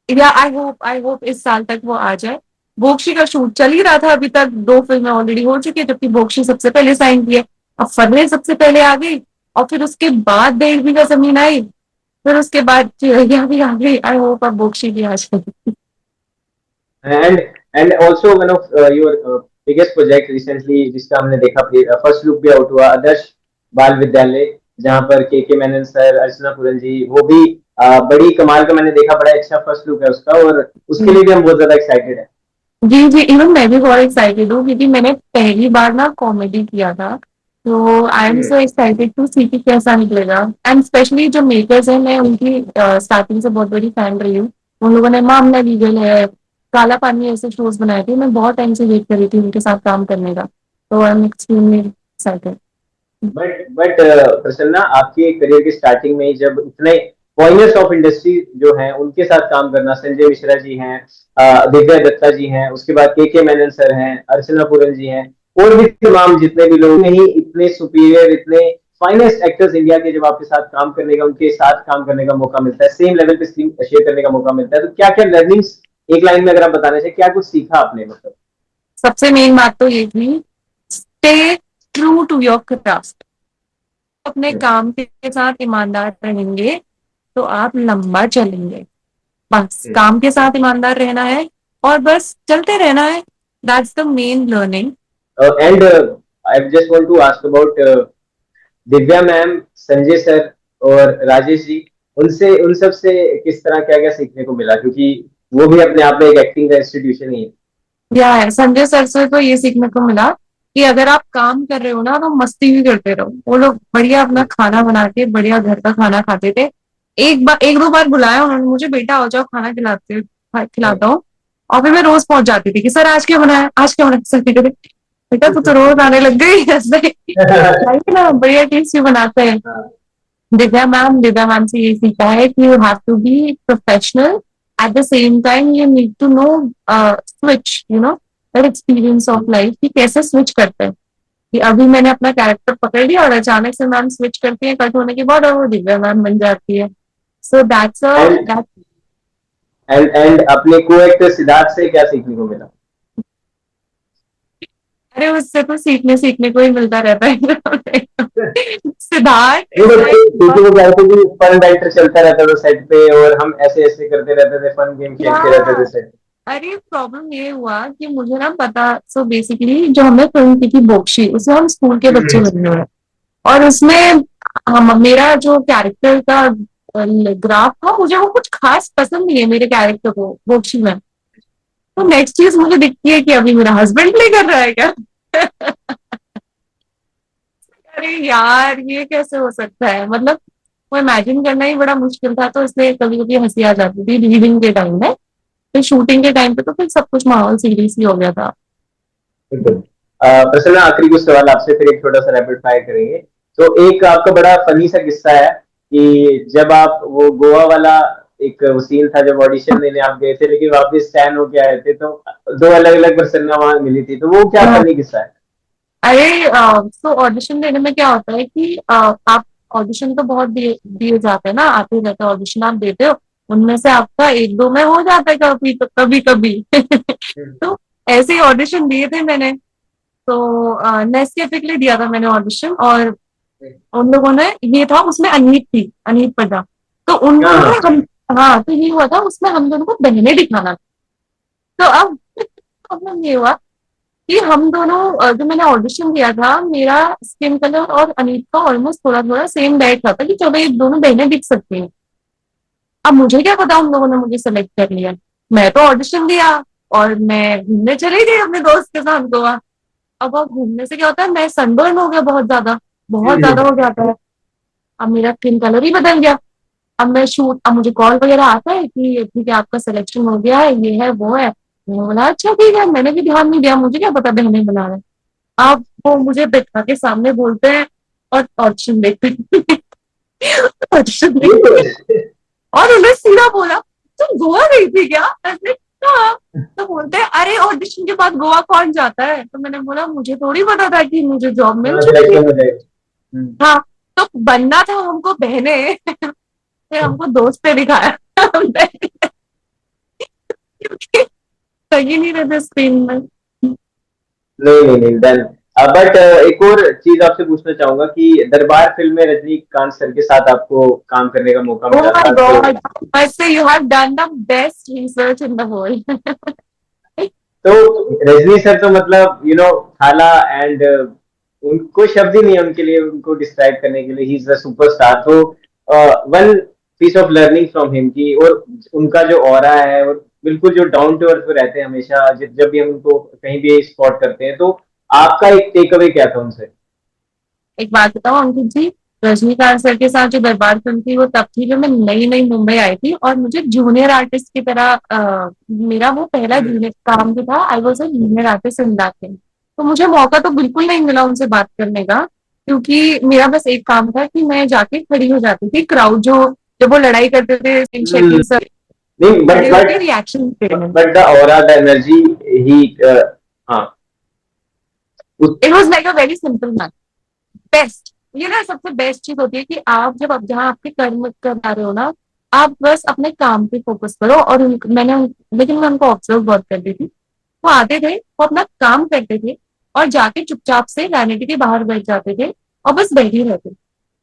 या आई होप इस साल तक वो आ जाए। बोक्शी का शूट चल ही रहा था, अभी तक 2 फिल्में ऑलरेडी हो चुकी है, जबकि बोक्शी सबसे पहले साइन की है। अब फर्रे सबसे पहले आ गई, और फिर उसके बाद 1.5 बीघा जमीन आई, फिर उसके बाद चिड़ैया भी आ गई। आई होप अब बोक्शी भी आ जाएगी। And and also one of your biggest project recently जिसका हमने देखा, फर्स्ट लुक भी आउट हुआ, आदर्श बाल विद्यालय, जहां पर के मेनन सर, अर्चना पूरन जी, वो भी बड़ी कमाल का मैंने देखा, बड़ा अच्छा फर्स्ट लुक है उसका, और उसके लिए भी हम बहुत ज्यादा एक्साइटेड है। जी जी, इवन मैं भी बहुत एक्साइटेड हूँ क्योंकि मैंने पहली बार ना कॉमेडी किया था। तो I am so excited to see कि कैसा निकलेगा। एंड स्पेशली जो मेकर्स हैं, मैं उनकी स्टार्टिंग से बहुत बड़ी फैन रही हूँ। उन लोगों ने मामला लीगल है, काला पानी ऐसे शोज बनाए थे। मैं बहुत टाइम से वेट कर रही थी उनके साथ काम करने का। तो I am extremely excited. But Prasanna, आपके करियर की स्टार्टिंग में ही जब इतने पॉइंटर्स ऑफ इंडस्ट्री जो हैं उनके साथ काम करना, संजय मिश्रा जी हैं, दिव्या दत्ता जी हैं, उसके बाद के मेनन सर हैं, अर्चना पूरन जी हैं, और भी तमाम जितने भी लोग नहीं, इतने सुपीरियर, इतने फाइनेस्ट एक्टर्स इंडिया के जब आपके साथ काम करने का, उनके साथ काम करने का मौका मिलता है, सेम लेवल पे स्क्रीन शेयर करने का मौका मिलता है, तो क्या क्या लर्निंग्स, एक लाइन में अगर आप बताना चाहिए, क्या कुछ सीखा आपने, मतलब? सबसे मेन बात तो ये थी, stay true to your craft. अपने काम के साथ ईमानदार रहेंगे तो आप लंबा चलेंगे। बस काम के साथ ईमानदार रहना है और बस चलते रहना है। That's the main learning. And I just want to ask about Divya ma'am, Sanjay sir और राजेश जी, उनसे, उन सब से किस तरह क्या क्या सीखने को मिला, क्योंकि वो भी अपने आप में एक एक्टिंग का इंस्टीट्यूशन ही है। या संजय सर से तो ये सीखने को मिला कि अगर आप काम कर रहे हो ना तो मस्ती भी करते रहो। वो लोग बढ़िया अपना खाना बना के बढ़िया घर का खाना खाते थे। एक दो बार बुलाया उन्होंने मुझे, बेटा आओ जाओ खाना खिलाता हूँ। और फिर मैं रोज पहुंच जाती थी कि सर आज क्या बनाया, आज क्या बनाया सर, बेटा बेटा तू तो रोज आने लग गई ऐसे ही ना, बढ़िया टेस्टी बनाते हैं। दिव्या मैम से ये सीखा है कि you have to be professional, at the same time you need to know switch, you know that experience of life कि कैसे स्विच करते हैं। कि अभी मैंने अपना कैरेक्टर पकड़ लिया और अचानक से मैम स्विच करती है कट होने के बाद और वो दिव्या मैम बन जाती है। So that's and that. And अपने को एक्टर सिद्धार्थ से क्या सीखने को मिला? अरे उससे तो सीखने सीखने को ही मिलता रहता है सिद्धार्थ नहीं, इज क्योंकि लाइक। वो कहते थे कि फन बैंटर चलता रहता था सेट पे, और हम ऐसे ऐसे करते रहते थे, फन गेम या खेलते रहते थे सेट अरे प्रॉब्लम ये हुआ कि मुझे ना पता, सो बेसिकली जो हमने फिल्म की थी बोक्शी, उसमें हम स्कूल के बच्चे बन रहे हैं। और उसमें मेरा जो कैरेक्टर का ग्राफ था, मुझे वो कुछ खास पसंद नहीं है मेरे कैरेक्टर को बोक्शी में। तो नेक्स्ट चीज मुझे दिखती है कि अभी मेरा हस्बैंड प्ले कर रहा है क्या अरे यार ये कैसे हो सकता है, मतलब वो इमेजिन करना ही बड़ा मुश्किल था। तो इसलिए कभी कभी हंसी आ जाती थी रीडिंग के टाइम में। फिर शूटिंग के टाइम पे तो फिर सब कुछ माहौल सीरियस ही हो गया था। पे। प्रसन्ना, आखिरी कुछ सवाल आपसे, फिर एक छोटा सा रैपिड फायर करेंगे। तो एक आपका बड़ा फनी सा किस्सा है कि जब आप वो गोवा वाला एक वो सीन था, जब ऑडिशन देने आप गए थे लेकिन वापस स्टैंड होके आए थे, तो दो अलग अलग प्रसन्ना वहां मिली थी, तो वो क्या हाँ, फनी किस्सा है? अरे तो ऑडिशन देने में क्या होता है कि आप ऑडिशन तो बहुत दिए दिए जाते हैं ना, आते रहते हैं ऑडिशन आप देते हो। उनमें से आपका एक दो में हो जाता है कभी, तो कभी कभी तो ऐसे ही ऑडिशन दिए थे मैंने। तो नेस्कैफे के लिए दिया था मैंने ऑडिशन। और उन लोगों ने, ये था उसमें अनीत थी, अनीत प्रजा। तो उन दोनों हाँ। ने हम, हाँ तो ये हुआ था उसमें हम दोनों को बहने दिखाना था। तो अब प्रॉब्लम ये हुआ कि हम दोनों जो मैंने ऑडिशन दिया था, मेरा स्किन कलर और अनीत का ऑलमोस्ट थोड़ा थोड़ा सेम बैच था कि चलो ये दोनों बहनें दिख सकती हैं। अब मुझे क्या पता उन लोगों ने मुझे सेलेक्ट कर लिया। मैं तो ऑडिशन दिया और मैं घूमने चली गई अपने दोस्त के साथ गोवा। अब घूमने से क्या होता है, मैं सनबर्न हो गया बहुत ज्यादा हो जाता है। अब मेरा स्किन कलर ही बदल गया। अब मुझे कॉल वगैरह आता है कि ठीक है आपका सिलेक्शन हो गया है, ये है वो है। मैंने बोला अच्छा ठीक है, मैंने भी ध्यान नहीं दिया, मुझे क्या पता बहने बना रहे हैं। अब वो मुझे बैठा के सामने बोलते हैं और ऑडिशन देखते हैं ऑडिशन ये देखते हैं। और उन्हें सीधा बोला तुम गोवा गई थी क्या, ऐसे हाँ। तो बोलते हैं अरे ऑडिशन के बाद गोवा कौन जाता है। तो मैंने बोला मुझे थोड़ी पता था कि मुझे जॉब मिल चुकी है। सिलेक्शन हो जाएगा। हाँ, तो बनना था हमको बहने फिर हमको दोस्त ने दिखाया क्योंकि सही नहीं रहते स्क्रीन में। नहीं नहीं नहीं, डन। बट एक और चीज आपसे पूछना चाहूंगा कि दरबार फिल्म में रजनीकांत सर के साथ आपको काम करने का मौका Oh मिला my था, तो God. I say you have done the best research in the world. तो रजनी सर तो मतलब थाला एंड उनको शब्द ही नहीं है उनके लिए, उनको डिस्क्राइब करने के लिए। He is a superstar. तो one piece of learning from him की, और उनका जो ऑरा है, और बिल्कुल जो डाउन टू अर्थ रहते हैं हमेशा, जब भी हम उनको कहीं भी स्पॉट करते हैं, तो आपका एक टेक अवे क्या था उनसे? एक बात बताओ अंकित जी, रजनीकांत सर के साथ जो दरबार फिल्म थी वो तब थी जब मैं नई नई मुंबई आई थी और मुझे जूनियर आर्टिस्ट की तरह मेरा वो पहला जूनियर काम भी था। I was a junior artist in that film. तो मुझे मौका तो बिल्कुल नहीं मिला उनसे बात करने का, क्योंकि मेरा बस एक काम था कि मैं जाके खड़ी हो जाती थी। क्राउड जो जब वो लड़ाई करते थे सिंह शेट्टी सर, नहीं, खड़े बट होके बट रिएक्शन देने। But the aura, the energy, he हाँ उस it was like a very simple man. Best, ये ना सबसे बेस्ट चीज होती है कि आप जब आप जहाँ आपके कर्म कर रहे हो ना, आप बस अपने काम पे फोकस करो। और लेकिन मैं उनको ऑब्जर्व बहुत करती थी। वो आते थे, वो अपना काम करते थे और जाके चुपचाप से वैनिटी के बाहर बैठ जाते थे और बस बैठे रहते।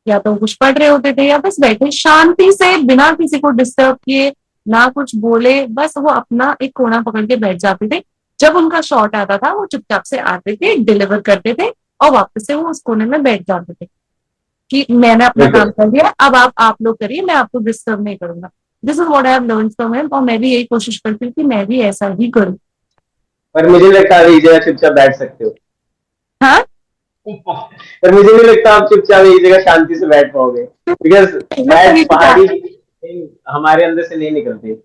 या तो कुछ पढ़ रहे होते थे या बस बैठे शांति से बिना किसी को डिस्टर्ब किए, ना कुछ बोले, बस वो अपना एक कोना पकड़ के बैठ जाते थे। जब उनका शॉट आता था वो चुपचाप से आते थे, डिलीवर करते थे और वापस से वो उस कोने में बैठ जाते थे कि मैंने अपना काम बिल्कुल। कर लिया, अब आप लोग करिए, मैं आपको डिस्टर्ब नहीं करूंगा। This is what I have learn from him और मैं भी यही कोशिश करती हूँ कि मैं भी ऐसा ही करूँ। पर मुझे नहीं लगता आप एक जगह चुपचाप बैठ सकते हो। हाँ, पर मुझे नहीं लगता आप चुपचाप एक जगह शांति से बैठ पाओगे, बिकॉज मैं दैट कहीं भी पहाड़ी हमारे अंदर से नहीं निकलती।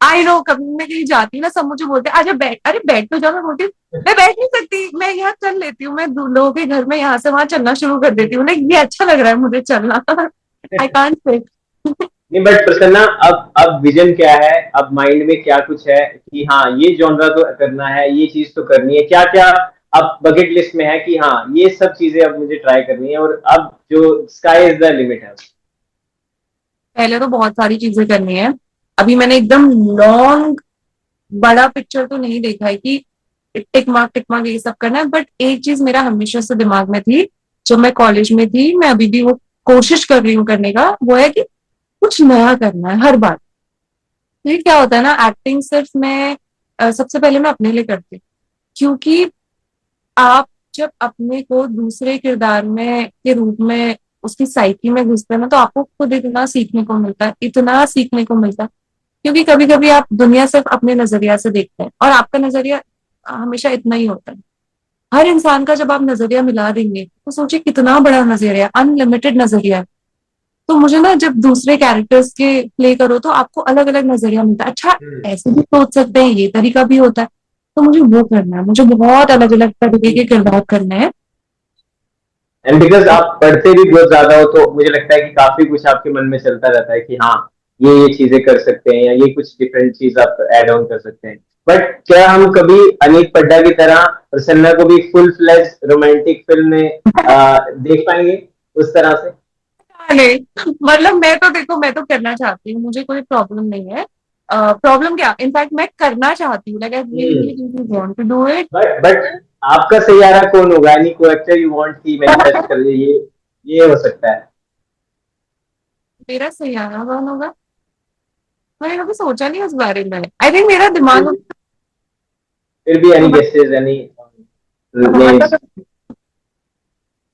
आई नो, कभी मैं कहीं जाती हूँ ना, सब मुझे बोलते हैं आजा बैठ, अरे बैठ तो जाओ। मैं बोलती हूँ मैं बैठ नहीं सकती, मैं यहाँ चल लेती हूँ, मैं लोगों के घर में यहाँ से वहां चलना शुरू कर देती हूँ, लाइक ये अच्छा लग रहा है मुझे चलना। I can't say. नहीं, बट प्रसन्ना, अब विजन क्या है? अब माइंड में क्या कुछ है कि हाँ ये जॉनरा तो करना है, ये चीज तो करनी है, क्या क्या अब बकेट लिस्ट में है कि हाँ ये सब चीजें अब मुझे ट्राई करनी है, और अब जो स्काई इज द लिमिट है? पहले तो बहुत सारी चीजें करनी है। अभी मैंने एकदम लॉन्ग बड़ा पिक्चर तो नहीं देखा है कि टिक मार्क ये सब करना है, बट एक चीज मेरा हमेशा से दिमाग में थी। जब मैं कॉलेज में थी, मैं अभी भी वो कोशिश कर रही हूँ करने का, वो है कि कुछ नया करना है हर बार। ये क्या होता है ना, एक्टिंग सिर्फ मैं सबसे पहले मैं अपने लिए करती हूँ, क्योंकि आप जब अपने को दूसरे किरदार में के रूप में उसकी साइकी में घुसते हैं ना, तो आपको खुद इतना सीखने को मिलता है, इतना सीखने को मिलता है। क्योंकि कभी कभी आप दुनिया सिर्फ अपने नजरिया से देखते हैं और आपका नजरिया हमेशा इतना ही होता है। हर इंसान का जब आप नजरिया मिला देंगे तो सोचिए कितना बड़ा नजरिया, अनलिमिटेड नजरिया है। तो मुझे ना जब दूसरे कैरेक्टर्स के प्ले करो तो आपको अलग अलग नजरिया मिलता है। अच्छा, ऐसे भी सोच सकते हैं, ये तरीका भी होता है। तो मुझे वो करना है, मुझे बहुत अलग अलग तरीके के किरदार करने हैं। एंड बिकॉज आप पढ़ते भी बहुत ज्यादा हो, तो मुझे लगता है कि काफी कुछ आपके मन में चलता रहता है कि हाँ ये चीजें कर सकते हैं, या ये कुछ डिफरेंट चीज आप एड ऑन कर सकते हैं। बट क्या हम कभी अनीक पड्डा की तरह प्रसन्ना को भी फुल फ्लैश रोमांटिक फिल्म में देख पाएंगे उस तरह से? नहीं, मतलब मैं तो देखो, मैं तो करना चाहती हूँ, मुझे कोई प्रॉब्लम नहीं है। प्रॉब्लम क्या, इनफैक्ट मैं करना चाहती हूँ, like I really want to do it. But आपका सैयारा कौन होगा? Any co-actor you want की मैनिफेस्ट कर ये हो सकता है? मेरा सैयारा कौन होगा, मैंने कभी सोचा नहीं उस बारे में। आई थिंक मेरा दिमाग फिर भी एनी गेसेस, एनी नेम्स? मतलब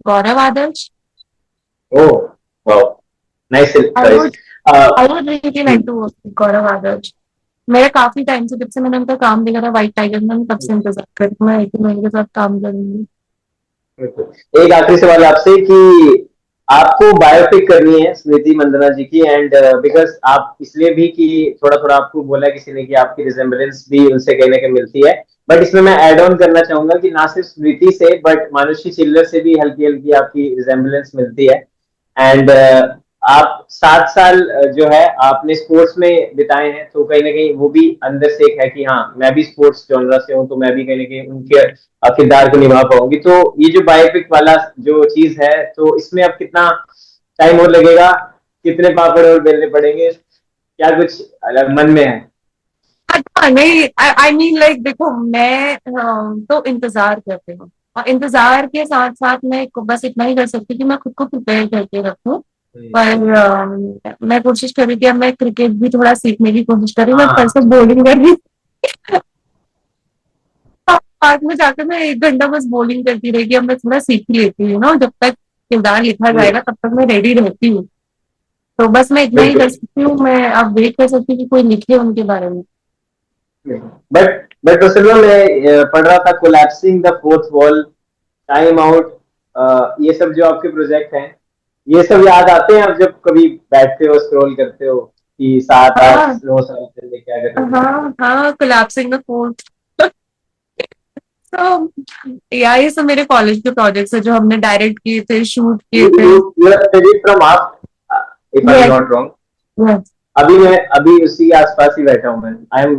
Gaurav Adarsh. Oh, wow, nice I choice. Would I would really like to work with Gaurav Adarsh. मेरा काफी टाइम से, जब से मैंने उनका काम देखा था व्हाइट टाइगर में, मैं तब से इंतजार कर रही हूँ मैं कि मैं इनके साथ काम करूंगी। एक आखिरी सवाल आपसे कि आपको बायोपिक करनी है स्मृति मंदाना जी की, एंड बिकॉज आप इसलिए भी कि थोड़ा थोड़ा आपको बोला किसी ने कि आपकी रिजेम्बलेंस भी उनसे कहीं ना कहीं मिलती है, बट इसमें मैं ऐड ऑन करना चाहूंगा कि ना सिर्फ स्मृति से बट मानुषी चिल्लर से भी हल्की हल्की आपकी रिजेम्बलेंस मिलती है। एंड आप 7 साल जो है आपने स्पोर्ट्स में बिताए हैं, तो कहीं ना कहीं वो भी अंदर से एक है कि हाँ मैं भी स्पोर्ट्स जॉनरा से हूँ, तो मैं भी कहीं ना कहीं उनके किरदार को निभा पाऊंगी। तो ये जो बायोपिक वाला जो चीज है, तो इसमें अब कितना टाइम और लगेगा? कितने पापड़ और बेलने पड़ेंगे? क्या कुछ मन में है? अच्छा नहीं, आई मीन लाइक देखो, मैं तो इंतजार करती हूँ। और इंतजार के साथ साथ मैं बस इतना ही कर सकती हूँ कि मैं खुद को प्रिपेयर करके रखूँ। पर मैं कोशिश कर रही थी, अब मैं क्रिकेट भी थोड़ा सीखने की कोशिश कर रही हूँ। मैं हाँ। परसों बॉलिंग कर रही थी। बाद में जाकर मैं 1 घंटा बस बॉलिंग करती रहेगी। अब मैं थोड़ा सीख ही लेती हूँ ना, जब तक किरदार लिखा जाएगा तब तक मैं रेडी रहती हूँ। तो बस मैं इतना ही कर बिल्कुल। सकती हूँ, मैं अब वेट कर सकती हूँ कि कोई लिखे उनके बारे में। बट असल में मैं पढ़ रहा था collapsing the fourth wall, time out, ये सब जो आपके प्रोजेक्ट हैं, ये सब याद आते हैं आप जब कभी बैठते हो स्क्रॉल करते हो कि 7 8 9 साल पहले क्या कर रहे थे? हाँ हाँ, कोलैप्सिंग द फोर्थ। तो या ये सब मेरे कॉलेज के प्रोजेक्ट्स है जो हमने डायरेक्ट किए थे, शूट किए थे। You are studied from up, if I'm yes not wrong. Yes. अभी उसी के आसपास ही बैठा हूँ मैं। I am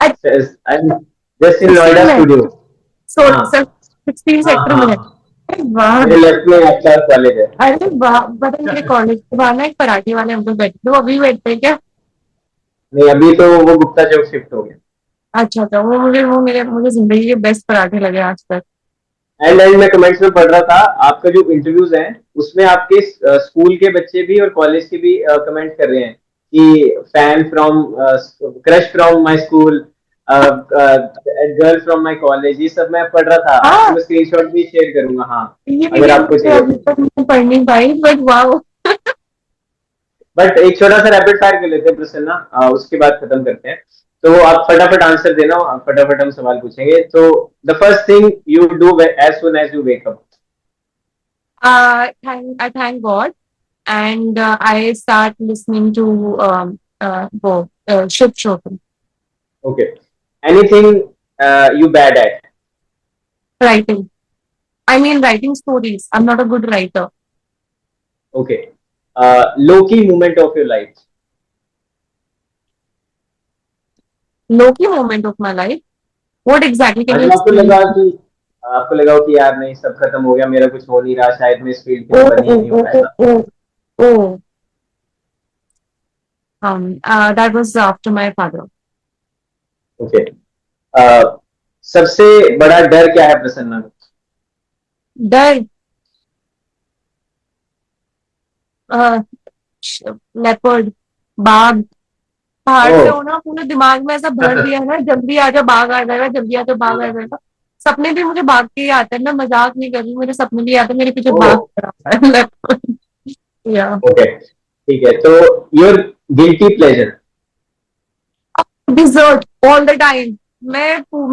just in 16 Noida में, स्टूडियो। हाँ 16 हाँ सेक्टर हाँ में है। हाँ। अरे वाह। मेरे लेफ्ट में एक्टर कॉलेज है। अरे वाह, पता है मेरे कॉलेज के बाहर ना एक पराठे वाले अंकल बैठे थे, वो अभी बैठते हैं क्या? नहीं, अभी तो वो गुप्ता चौक शिफ्ट हो गया। अच्छा अच्छा, वो मुझे जिंदगी के बेस्ट पराठे लगे आज तक। एंड मैं कमेंट्स में पढ़ रहा था, आपका जो इंटरव्यूज है उसमें आपके स्कूल के बच्चे भी और कॉलेज के भी कमेंट कर रहे हैं कि fan from, crush from my school, girl from my college, ये सब मैं पढ़ रहा था। आपको हाँ, मैं स्क्रीनशॉट भी शेयर करूंगा, हाँ, ये अगर मेरी आपको मुझे चाहिए अभी तो। तक नहीं पढ़ नहीं पाई, बट वाह। बट एक छोटा सा रैपिड फायर कर लेते हैं प्रसन्ना, उसके बाद खत्म करते हैं। तो आप फटाफट आंसर देना, फटाफट हम सवाल पूछेंगे। तो the first thing you do as soon as you wake up? I thank God, and I start listening to Shiv Chopra. Okay. Anything you bad at? Writing. I mean, writing stories. I'm not a good writer. Okay. Low key moment of your life? Low key moment of my life. What exactly हाँ, can you जब explain? आपको लगा हो कि यार नहीं, सब खत्म हो गया, मेरा कुछ हो नहीं रहा, शायद मैं इस फील्ड के लिए Oh, बनी ही oh, नहीं हूँ, oh, oh, ऐसा? oh, oh. That was after my father. Okay. सबसे बड़ा डर क्या है प्रसन्ना? डर, लेपर्ड, बाघ। पहाड़ पे ओह। हो ना, पूरे दिमाग में ऐसा भर दिया है ना, जल्दी आ जा बाघ आ जाएगा, जल्दी आ जा बाघ आ जाएगा। सपने भी मुझे बाघ के ही आते हैं, मैं मजाक नहीं कर रही हूँ, मेरे सपने भी आते हैं मेरे पीछे ओह। बाघ खड़ा होता है। leopard। या ओके, ठीक है। तो your guilty pleasure? Dessert all the time.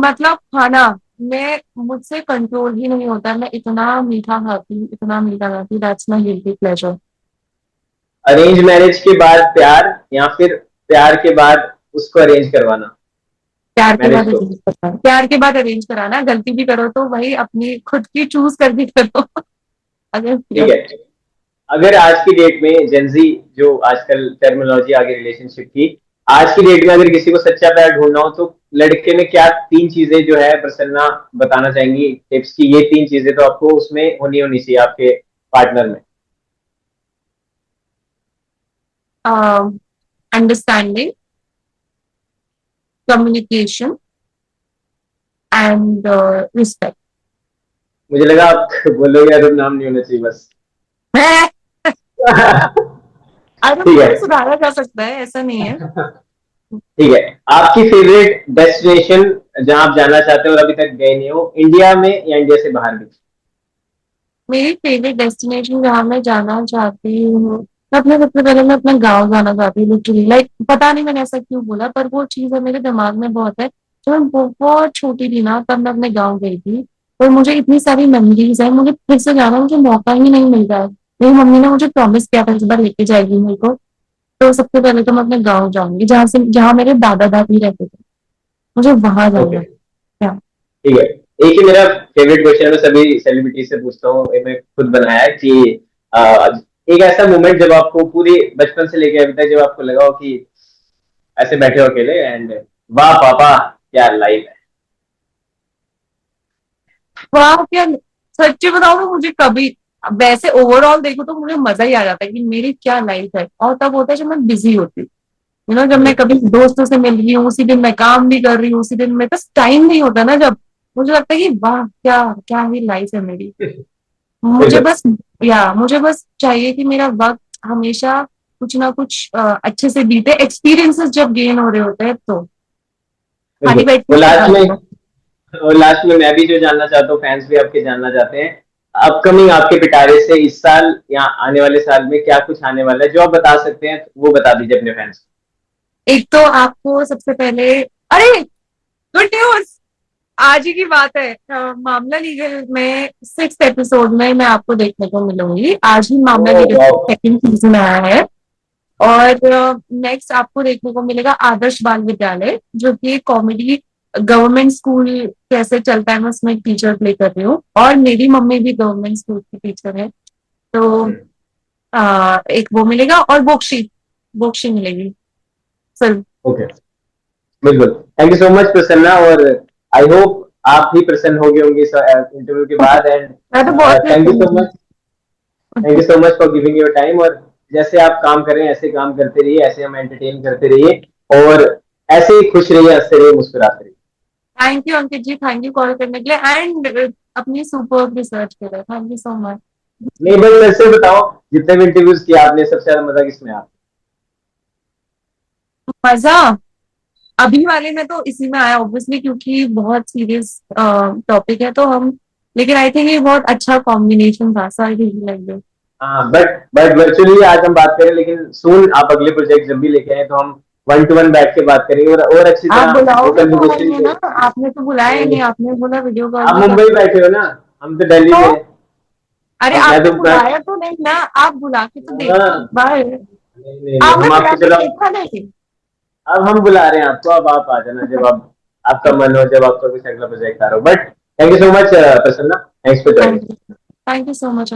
मतलब खाना, मैं मुझसे कंट्रोल ही नहीं होता, मैं इतना मीठा खाती हूँ, इतना मीठा खाती हूँ, that's my guilty pleasure. Arrange marriage के बाद प्यार, या फिर प्यार के बाद उसको अरेंज करवाना, प्यार के बाद मैरिज को? अरेंज करना, प्यार के बाद अरेंज कराना, गलती भी करो तो वही अपनी खुद की चूज करके करो। अगर ठीक है। अगर आज की डेट में जेंजी, जो आजकल टर्मिनोलॉजी आ गई रिलेशनशिप की, आज की डेट में अगर किसी को सच्चा प्यार ढूंढना हो, तो लड़के में क्या 3 चीजें जो है प्रसन्ना बताना चाहेंगी टिप्स की? ये 3 चीजें तो आपको उसमें होनी होनी चाहिए आपके पार्टनर में। Understanding, communication and respect. मुझे लगा आप बोलोगे अरुण नाम नहीं होना चाहिए बस। अरे ठीक को है। भी सुधारा जा सकता है, ऐसा नहीं है। ठीक है। आपकी फेवरेट डेस्टिनेशन जहां आप जाना चाहते हो और अभी तक गए नहीं हो, इंडिया में या इंडिया से बाहर भी? मेरी फेवरेट डेस्टिनेशन जहाँ मैं जाना चाहती हूँ, सबसे पहले मैं अपने गाँव जाना चाहती हूँ, लिटरली। लाइक पता नहीं मैंने ऐसा क्यों बोला, पर वो चीज है मेरे दिमाग में बहुत है। जब मैं बहुत छोटी थी ना, तब मैं अपने गाँव गई थी, और मुझे इतनी सारी मेमोरीज है, मुझे फिर से जाना, मुझे मौका ही नहीं मिल रहा है। मेरी मम्मी ने मुझे प्रॉमिस किया था इस बार लेके जाएगी मेरे को। तो सबसे पहले तो मैं अपने गाँव जाऊंगी, जहाँ मेरे दादा दादी रहते थे, मुझे वहां जाना ओके, है। क्या? ठीक है। एक ही मेरा फेवरेट क्वेश्चन है, मैं सभी सेलिब्रिटी से पूछता हूँ, ये मैं खुद बनाया है कि एक ऐसा मोमेंट जब आपको पूरी बचपन से लेके अभी तक जब आपको लगा हो कि ऐसे बैठे हो अकेले एंड वाह पापा क्या लाइफ है? वाह क्या, सच्ची बताऊं तो मुझे कभी, वैसे ओवरऑल देखो तो मुझे मजा ही आ जाता है कि मेरी क्या लाइफ है। और तब होता है जब मैं बिजी होती हूँ, जब मैं कभी दोस्तों से मिल रही हूँ, उसी दिन मैं काम भी कर रही हूँ, उसी दिन मेरे पास टाइम नहीं होता ना, जब मुझे लगता है कि वाह क्या क्या ही लाइफ है मेरी। मुझे बिल्कुल बस मुझे बस चाहिए कि मेरा वक्त हमेशा कुछ ना कुछ अच्छे से बीते, एक्सपीरियंसेस जब गेन हो रहे होते हैं तो खाली बिल्कुल। बैठ के और क्या लास्ट में करूँगा। और लास्ट में मैं भी जो जानना चाहता हूँ, फैंस भी आपके जानना चाहते हैं, अपकमिंग आपके पिटारे से इस साल या आने वाले साल में क्या कुछ आने वाला है जो आप बता सकते हैं, वो बता दीजिए अपने फैंस एक तो आपको सबसे पहले, अरे गुड न्यूज, आज ही की बात है, मामला लीगल में 6th एपिसोड में मैं आपको देखने को मिलूंगी। आज ही को। मामला ओह लीगल वाह। सेकंड सीजन आया है। और नेक्स्ट आपको देखने को मिलेगा आदर्श बाल विद्यालय, जो कि कॉमेडी गवर्नमेंट स्कूल कैसे चलता है, मैं उसमें एक टीचर प्ले कर रही हूँ, और मेरी मम्मी भी गवर्नमेंट स्कूल की टीचर है। तो एक वो मिलेगा, और बोक्शी बोक्शी मिलेगी फिल्म। ओके, बिल्कुल। Thank you so much Prasanna, और आई होप आप भी प्रसन्न हो गए होंगे इस इंटरव्यू के बाद। एंड मैं तो बहुत थैंक यू सो खुश much, thank you so much for giving your time. और जैसे आप काम कर रहे हैं ऐसे काम करते रहिए, ऐसे हम एंटरटेन करते रहिए, और ऐसे ही खुश रहिए, हंसते रहिए, मुस्कुराते रहिए। Thank you Ankit ji, thank you call करने के लिए एंड अपनी सुपर रिसर्च के लिए थैंक यू सो मच। नहीं भाई, मेरे से बताओ, जितने भी इंटरव्यूज किए आपने, सबसे ज्यादा मजा किसमें आया? मजा अभी वाले में तो इसी में आया ऑब्वियसली, क्योंकि बहुत सीरियस टॉपिक है तो हम, लेकिन आई थिंक ये बहुत अच्छा कॉम्बिनेशन था, सो आई रियली लाइक इट। हाँ, बट वर्चुअली आज हम बात करें, लेकिन सून आप अगले प्रोजेक्ट जब भी लेके आए तो हम 1 to 1 बैठ के बात करेंगे, और अच्छी आप तरह वो बुलाओगे तो कन्वर्सेशन आएंगे को। ना, आपने तो बुलाया ही नहीं नहीं, नहीं, आपने बोला वीडियो कॉल आप में मुंबई कर। बैठे हो ना, हम तो दिल्ली में तो हैं। अरे अब मैं आपने तो बुलाया तो नहीं ना, आप बुला के तो देखो एक हाँ, बार। नहीं नहीं नहीं, आपने हम बुला आपको के चलो, देखा नहीं। अब हम बुला रहे हैं आपको, अब आप आ जाना जब आप, आपका मन हो, जब आपका कुछ अगला प्रोजेक्ट आ रहा हो। But thank you so much Prasanna, thanks for thank joining. You, thank you so much.